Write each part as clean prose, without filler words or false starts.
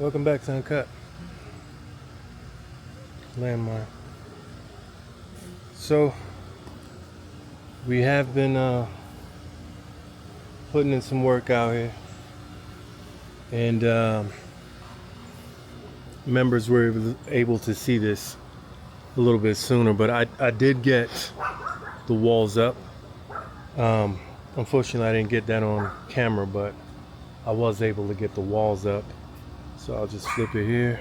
Welcome back to Uncut. Landmark. So, we have been putting in some work out here. And members were able to see this a little bit sooner. But I did get the walls up. Unfortunately, I didn't get that on camera, but I was able to get the walls up. So I'll just flip it here.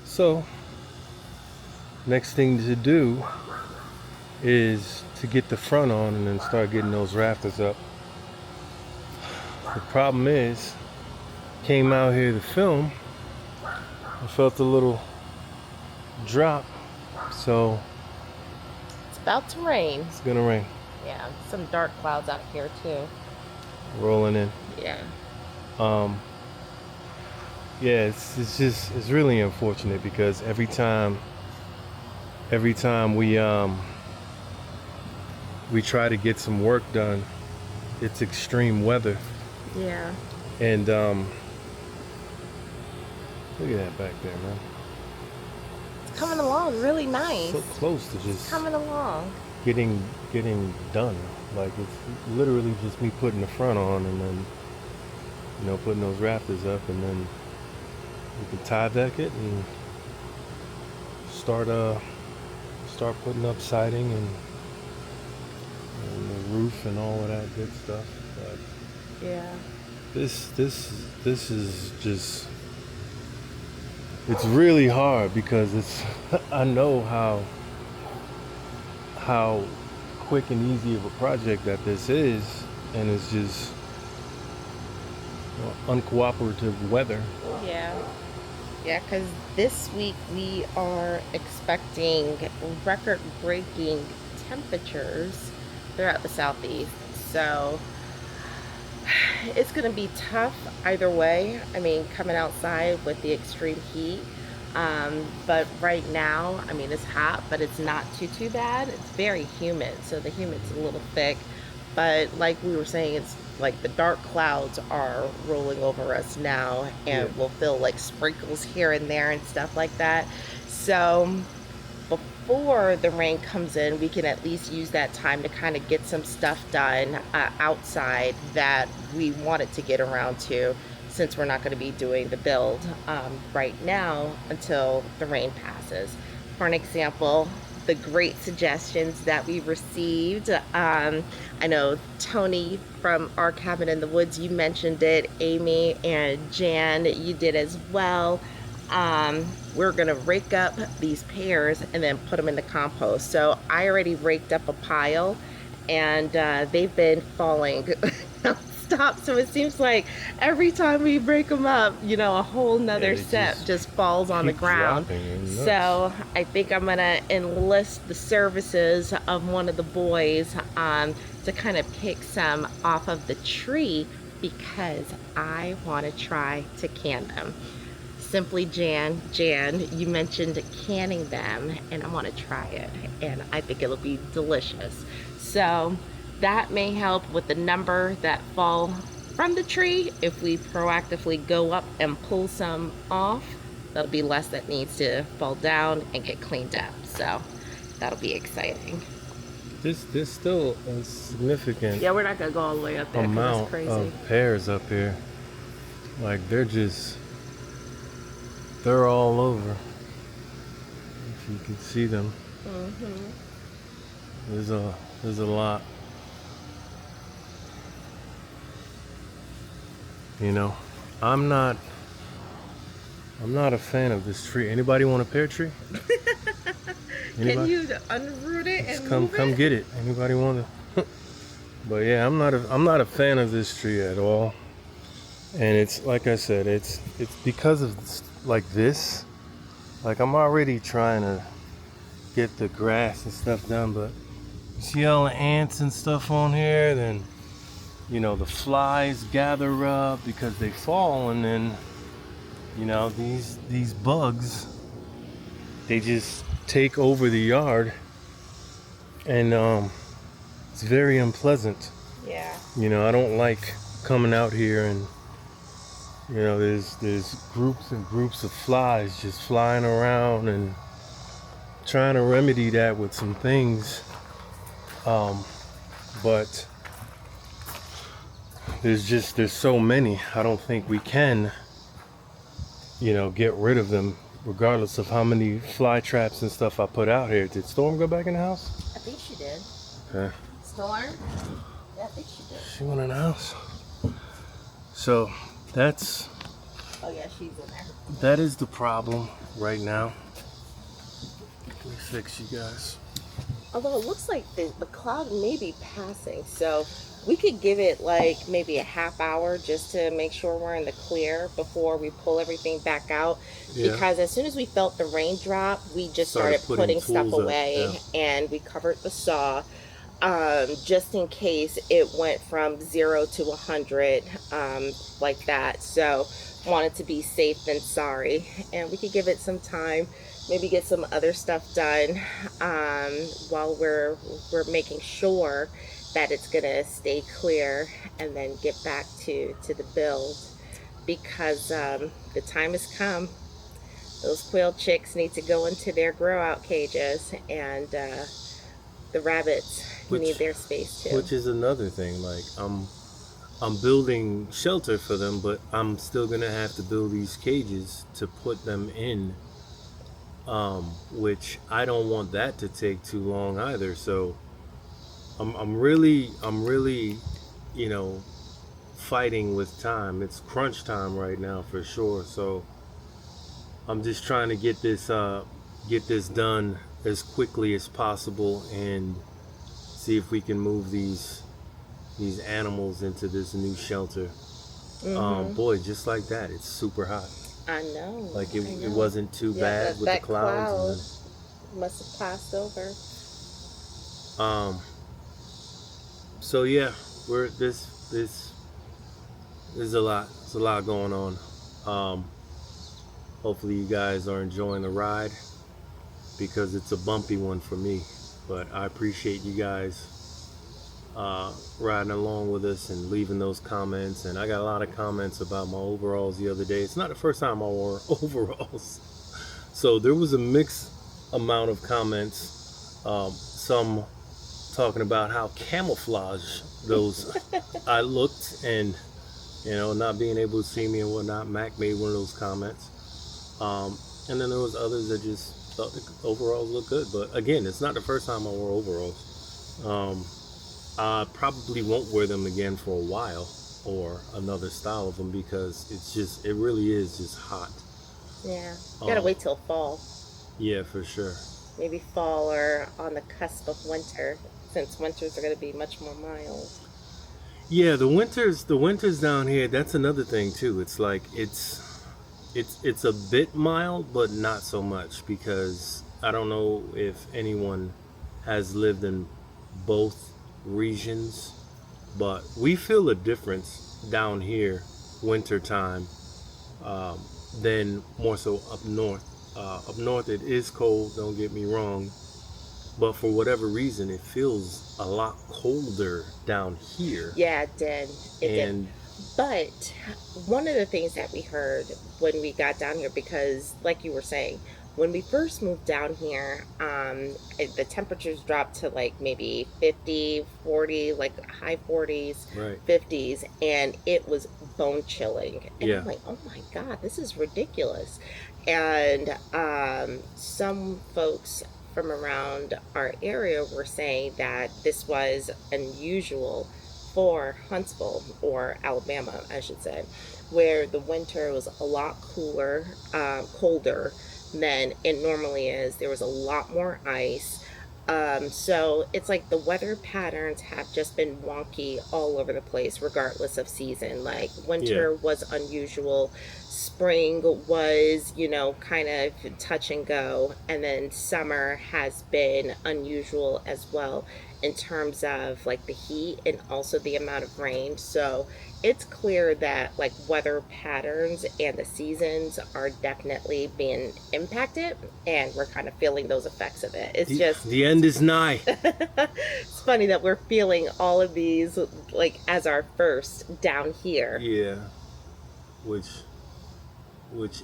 So, next thing to do is to get the front on and then start getting those rafters up. The problem is, came out here to film, I felt a little drop, so It's about to rain. it's gonna rain. Yeah, some dark clouds out here too. Rolling in. Yeah. Yeah, it's really unfortunate because every time we try to get some work done, it's extreme weather. Yeah. And look at that back there, man. It's coming along really nice. So close to just Coming along. getting done. Like it's literally just me putting the front on and then putting those rafters up, and then we can tie deck it and start putting up siding and the roof and all of that good stuff. But Yeah. this is just, it's really hard because it's I know how quick and easy of a project that this is, and it's just uncooperative weather. Yeah. Yeah, because this week we are expecting record-breaking temperatures throughout the southeast. So it's going to be tough either way. I mean, coming outside with the extreme heat. But right now, I mean, it's hot, but it's not too bad. It's very humid, so the humid's a little thick. But like we were saying, it's like the dark clouds are rolling over us now, and we'll feel like sprinkles here and there and stuff like that. So before the rain comes in, we can at least use that time to kind of get some stuff done outside that we wanted to get around to, since we're not going to be doing the build right now until the rain passes. For an example, the great suggestions that we received. I know Tony from Our Cabin in the Woods, you mentioned it. Amy and Jan, you did as well. We're gonna rake up these pears and then put them in the compost. So I already raked up a pile, and they've been falling stop. So it seems like every time we break them up, a whole nother set just falls on the ground. So I think I'm gonna enlist the services of one of the boys to kind of pick some off of the tree, because I want to try to can them. Simply Jan, you mentioned canning them, and I want to try it, and I think it'll be delicious. So that may help with the number that fall from the tree. If we proactively go up and pull some off, that'll be less that needs to fall down and get cleaned up. So that'll be exciting. There's still a significant Yeah, we're not gonna go all the way up there because amount it's crazy. of pears up here. Like they're all over. If you can see them. There's a lot. I'm not a fan of this tree. Anybody want a pear tree? Can you unroot it and come move come it? get it. Anybody want to? But yeah, I'm not a fan of this tree at all. And it's like I said, it's because of like this. Like I'm already trying to get the grass and stuff done, but you see all the ants and stuff on here, then the flies gather up because they fall, and then You know, these bugs, they just take over the yard, and it's very unpleasant. Yeah. You know, I don't like coming out here and, you know, there's groups and groups of flies just flying around, and trying to remedy that with some things. But there's so many. I don't think we can, you know, get rid of them regardless of how many fly traps and stuff I put out here. Did Storm go back in the house? I think she did. Okay. Storm? Yeah, I think she did. She went in the house. So that's Oh yeah, she's in there. that is the problem right now. Let me fix you guys. Although it looks like the cloud may be passing, so we could give it like maybe a half hour just to make sure we're in the clear before we pull everything back out. Yeah. Because as soon as we felt the raindrop, we just started putting stuff away, and we covered the saw. Just in case it went from 0 to 100, like that. So wanted to be safe than sorry, and we could give it some time, maybe get some other stuff done, while we're making sure that it's gonna stay clear, and then get back to the build, because the time has come. Those quail chicks need to go into their grow out cages, and the rabbits need their space too. Which is another thing. Like, I'm building shelter for them, but I'm still gonna have to build these cages to put them in, which I don't want that to take too long either. So I'm really, you know, fighting with time. It's crunch time right now for sure. So I'm just trying to get this done as quickly as possible, and see if we can move these animals into this new shelter. Boy, just like that, it's super hot. I know. Like it wasn't too bad with that the clouds. Cloud must have passed over. So yeah, we're this is a lot. There's a lot going on. Hopefully you guys are enjoying the ride, because it's a bumpy one for me. But I appreciate you guys riding along with us and leaving those comments. And I got a lot of comments about my overalls the other day. It's not the first time I wore overalls, so there was a mixed amount of comments. Some talking about how camouflage those I looked, and you know, not being able to see me and whatnot. Mac made one of those comments, and then there was others that just thought the overalls look good. But again, it's not the first time I wore overalls. I probably won't wear them again for a while, or another style of them, because it really is just hot. Yeah, you gotta wait till fall. Yeah, for sure. Maybe fall, or on the cusp of winter, since winters are gonna be much more mild. Yeah, the winters down here, that's another thing too. It's like it's a bit mild, but not so much, because I don't know if anyone has lived in both regions, but we feel a difference down here winter time, than more so up north. Up north it is cold, don't get me wrong, but for whatever reason it feels a lot colder down here. Yeah, it did. It did. But one of the things that we heard when we got down here, because like you were saying, when we first moved down here, the temperatures dropped to like maybe 50, 40, like high 40s, right, 50s, and it was bone chilling. And yeah. I'm like, oh my God, this is ridiculous. And some folks from around our area were saying that this was unusual for Huntsville, or Alabama, I should say, where the winter was a lot cooler, colder than it normally is. There was a lot more ice. So it's like the weather patterns have just been wonky all over the place, regardless of season. Like winter was unusual, spring was, you know, kind of touch and go, and then summer has been unusual as well in terms of like the heat and also the amount of rain. So it's clear that like weather patterns and the seasons are definitely being impacted, and we're kind of feeling those effects of it. It's just The end is nigh. it's funny that we're feeling all of these like as our first down here. Yeah, which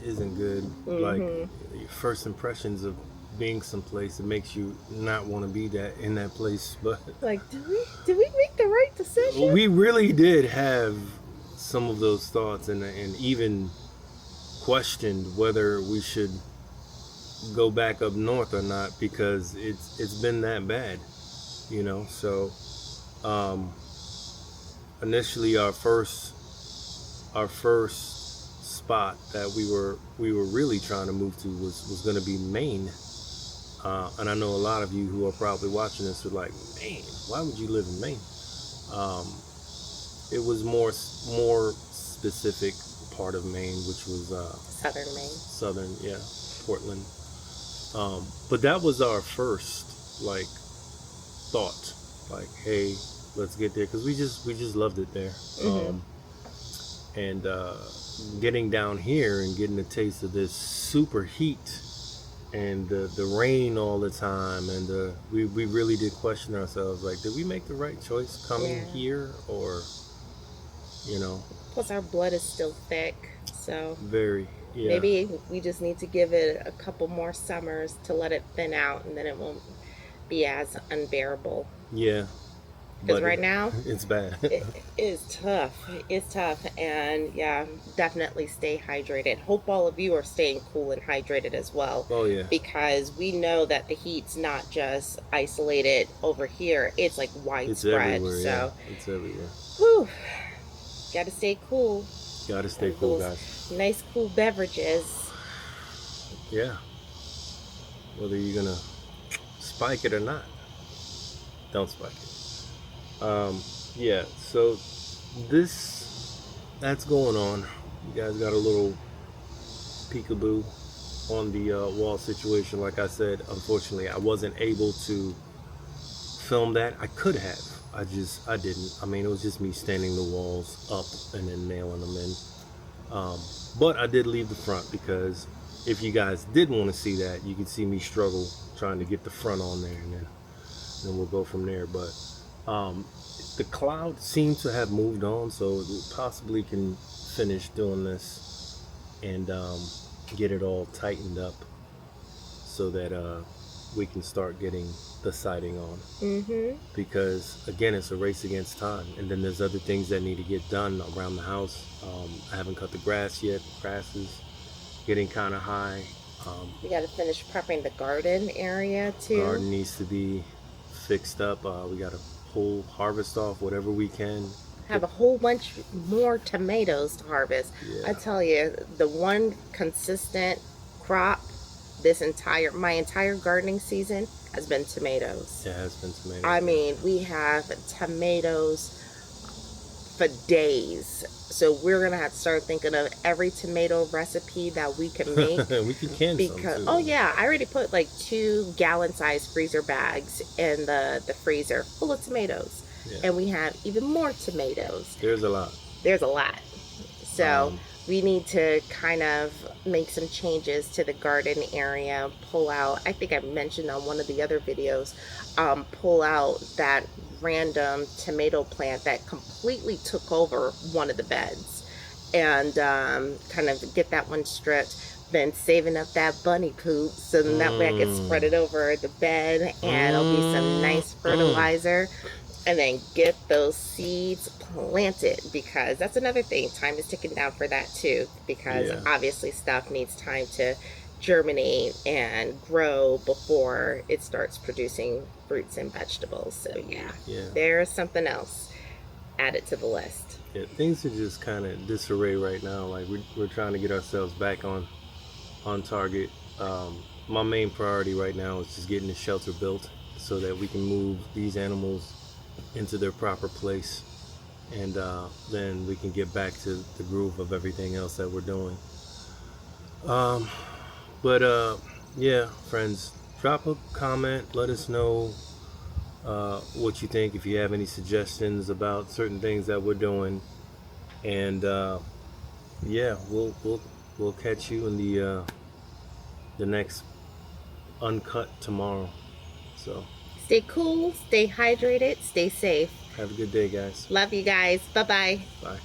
isn't good. Like your first impressions of being someplace, it makes you not want to be that in that place. But Like, did we make the right decision? we really did have some of those thoughts, and even questioned whether we should go back up north or not, because it's been that bad, you know. So initially our first spot that we were really trying to move to was going to be Maine, and I know a lot of you who are probably watching this are like, Maine, why would you live in Maine? It was more specific part of Maine, which was Southern Maine. southern, yeah, Portland. But that was our first like thought, like, hey, let's get there, because we just loved it there. And getting down here and getting a taste of this super heat and the rain all the time, and we really did question ourselves, like, did we make the right choice coming here, or, you know. Plus our blood is still thick, so Very, yeah. maybe we just need to give it a couple more summers to let it thin out, and then it won't be as unbearable. Yeah. Because right now it's bad. it is tough. It's tough, and yeah, definitely stay hydrated. Hope all of you are staying cool and hydrated as well. Oh yeah. Because we know that the heat's not just isolated over here; it's like widespread. It's everywhere. So Yeah. It's everywhere. whew, gotta stay cool. Gotta stay cool, guys. Nice cool beverages. Yeah. Whether you're gonna spike it or not, don't spike it. Yeah, so that's going on. You guys got a little peekaboo on the wall situation. Like I said, unfortunately, I wasn't able to film that. I could have. I didn't. I mean, it was just me standing the walls up and then nailing them in. But I did leave the front, because if you guys did want to see that, you could see me struggle trying to get the front on there, and then we'll go from there. But the cloud seems to have moved on, so we possibly can finish doing this and get it all tightened up so that we can start getting the siding on. Because again, it's a race against time, and then there's other things that need to get done around the house. I haven't cut the grass yet. The grass is getting kind of high. We got to finish prepping the garden area too. Garden needs to be fixed up. We got to harvest off whatever we can. Have a whole bunch more tomatoes to harvest. Yeah. I tell you, the one consistent crop my entire gardening season has been tomatoes. It has been tomatoes. I mean, we have tomatoes for days. So we're gonna have to start thinking of every tomato recipe that we can make. We can can because some too. Oh yeah, I already put like 2 gallon-sized freezer bags in the freezer full of tomatoes. Yeah. And we have even more tomatoes. There's a lot. So we need to kind of make some changes to the garden area, pull out, I think I mentioned on one of the other videos, pull out that random tomato plant that completely took over one of the beds, and kind of get that one stripped, then saving up that bunny poop, so then that way I can spread it over the bed, and it'll be some nice fertilizer. And then get those seeds planted, because that's another thing. Time is ticking down for that too, because obviously stuff needs time to germinate and grow before it starts producing fruits and vegetables. So yeah. There's something else added to the list. Yeah, things are just kind of disarray right now. Like we're trying to get ourselves back on target. My main priority right now is just getting the shelter built so that we can move these animals into their proper place, and then we can get back to the groove of everything else that we're doing. Yeah, friends, drop a comment, let us know what you think. If you have any suggestions about certain things that we're doing, And yeah, we'll catch you in the next Uncut tomorrow. So Stay cool, stay hydrated, stay safe. have a good day, guys. Love you guys. Bye-bye. Bye.